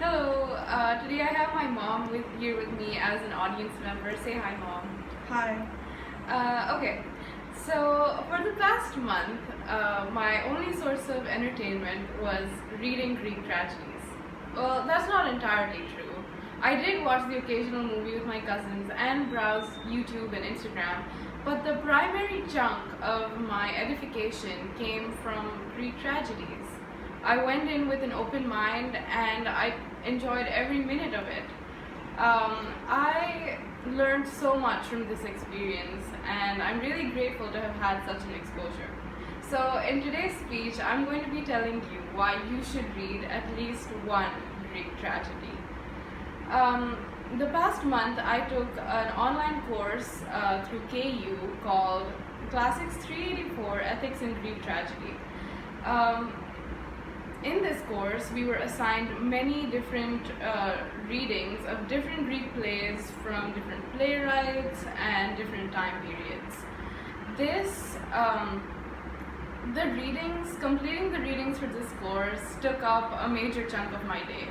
Hello, today I have my mom here with me as an audience member. Say hi, Mom. Hi. Okay, so for the past month, my only source of entertainment was reading Greek tragedies. Well, that's not entirely true. I did watch the occasional movie with my cousins and browse YouTube and Instagram, but the primary chunk of my edification came from Greek tragedies. I went in with an open mind and I enjoyed every minute of it. I learned so much from this experience, and I'm really grateful to have had such an exposure. So, in today's speech, I'm going to be telling you why you should read at least one Greek tragedy. The past month, I took an online course through KU called Classics 384 Ethics in Greek Tragedy. In this course, we were assigned many different readings of different Greek plays from different playwrights and different time periods. Completing the readings for this course took up a major chunk of my day,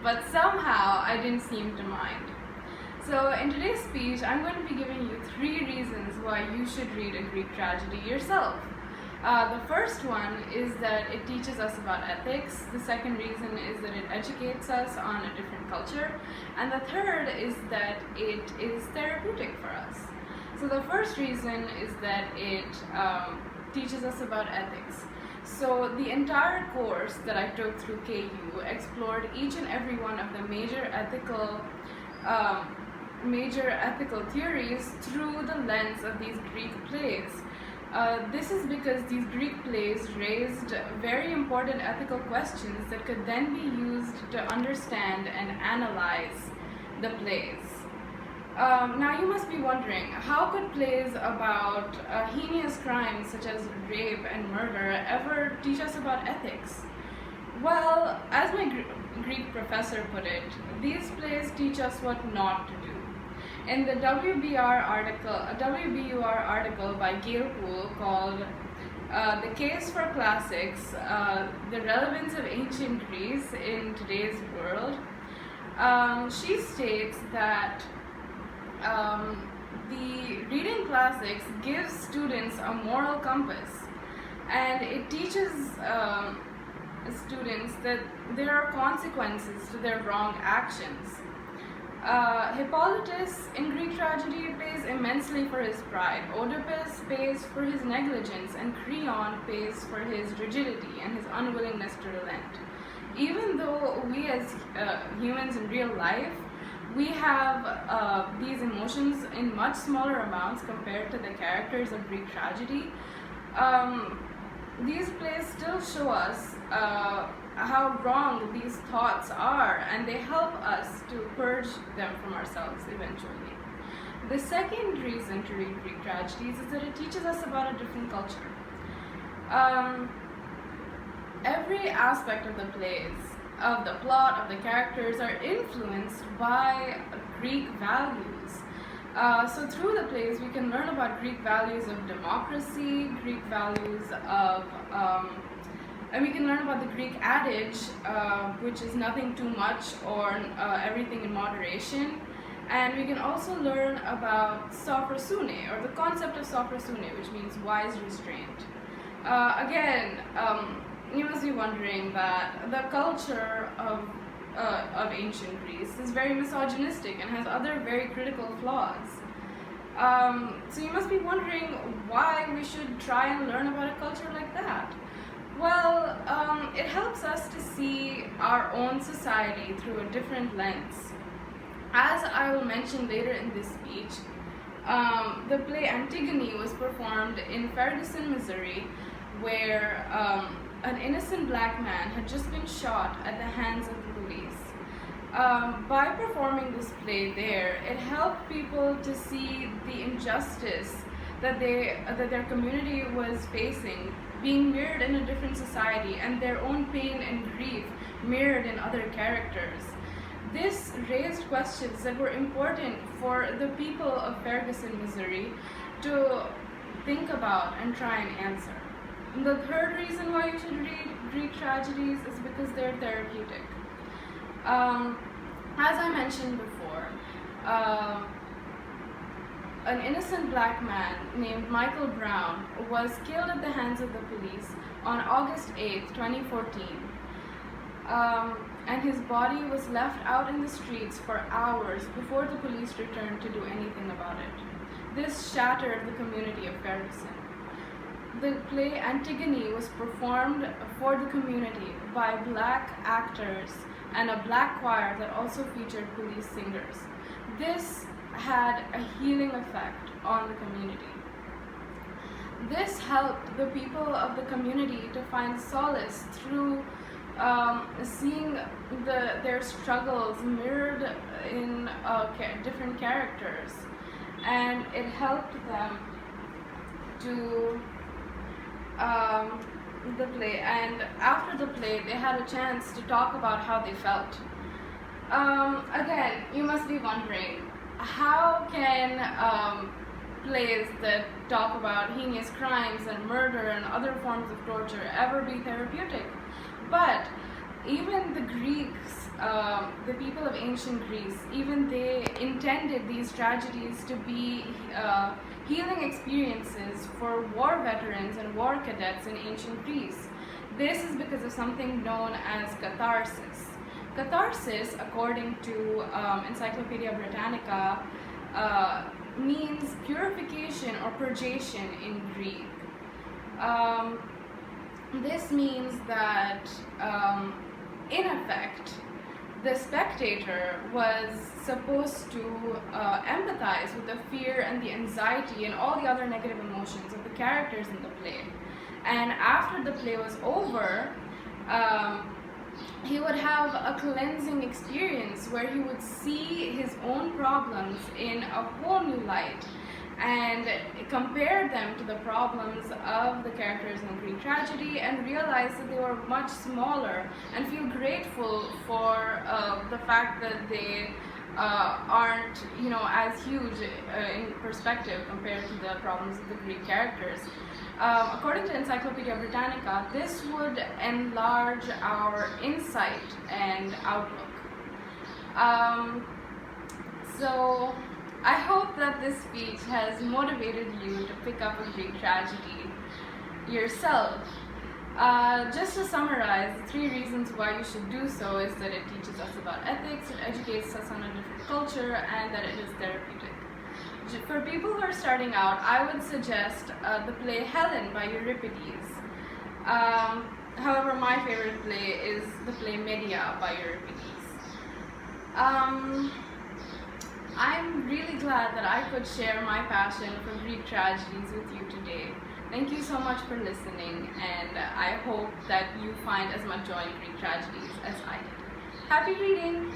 but somehow I didn't seem to mind. So in today's speech, I'm going to be giving you 3 reasons why you should read a Greek tragedy yourself. The first one is that it teaches us about ethics. The second reason is that it educates us on a different culture. And the third is that it is therapeutic for us. So the first reason is that it teaches us about ethics. So the entire course that I took through KU explored each and every one of the major ethical theories through the lens of these Greek plays. This is because these Greek plays raised very important ethical questions that could then be used to understand and analyze the plays. Now you must be wondering, how could plays about heinous crimes such as rape and murder ever teach us about ethics? Well, as my Greek professor put it, these plays teach us what not to do. In the WBUR article by Gail Poole called The Case for Classics, The Relevance of Ancient Greece in Today's World, she states that the reading classics gives students a moral compass, and it teaches students that there are consequences to their wrong actions. Hippolytus in Greek tragedy pays immensely for his pride. Oedipus pays for his negligence, and Creon pays for his rigidity and his unwillingness to relent. Even though we as humans in real life, we have these emotions in much smaller amounts compared to the characters of Greek tragedy, these plays still show us how wrong these thoughts are, and they help us to purge them from ourselves eventually. The second reason to read Greek tragedies is that it teaches us about a different culture. Every aspect of the plays, of the plot, of the characters, are influenced by Greek values. So through the plays, we can learn about Greek values of democracy, Greek values of and we can learn about the Greek adage, which is nothing too much or everything in moderation. And we can also learn about sophrosune, or the concept of sophrosune, which means wise restraint. Again, you must be wondering that the culture of ancient Greece is very misogynistic and has other very critical flaws. So you must be wondering why we should try and learn about a culture like that. Well, it helps us to see our own society through a different lens. As I will mention later in this speech, the play Antigone was performed in Ferguson, Missouri, where an innocent black man had just been shot at the hands of the police. By performing this play there, it helped people to see the injustice that their community was facing, being mirrored in a different society, and their own pain and grief mirrored in other characters. This raised questions that were important for the people of Ferguson, Missouri to think about and try and answer. And the third reason why you should read Greek tragedies is because they're therapeutic. Um, as I mentioned before, uh, an innocent black man named Michael Brown was killed at the hands of the police on August 8, 2014. And his body was left out in the streets for hours before the police returned to do anything about it. This shattered the community of Ferguson. The play Antigone was performed for the community by black actors and a black choir that also featured police singers. This had a healing effect on the community. This helped the people of the community to find solace through seeing their struggles mirrored in different characters, and it helped them to the play. And after the play, they had a chance to talk about how they felt. Again, you must be wondering, how can plays that talk about heinous crimes and murder and other forms of torture ever be therapeutic? But even the Greeks, the people of ancient Greece, even they intended these tragedies to be healing experiences for war veterans and war cadets in ancient Greece. This is because of something known as catharsis. Catharsis, according to Encyclopedia Britannica, means purification or purgation in Greek. This means that, in effect, the spectator was supposed to empathize with the fear and the anxiety and all the other negative emotions of the characters in the play. And after the play was over, he would have a cleansing experience where he would see his own problems in a whole new light and compare them to the problems of the characters in the Greek tragedy and realize that they were much smaller, and feel grateful for the fact that they aren't, as huge in perspective compared to the problems of the Greek characters. According to Encyclopedia Britannica, this would enlarge our insight and outlook. So I hope that this speech has motivated you to pick up a Greek tragedy yourself. Just to summarize, the 3 reasons why you should do so is that it teaches us about ethics, it educates us on a different culture, and that it is therapeutic. For people who are starting out, I would suggest the play Helen by Euripides. However, my favorite play is the play Medea by Euripides. I'm really glad that I could share my passion for Greek tragedies with you today. Thank you so much for listening, and I hope that you find as much joy in Greek tragedies as I did. Happy reading!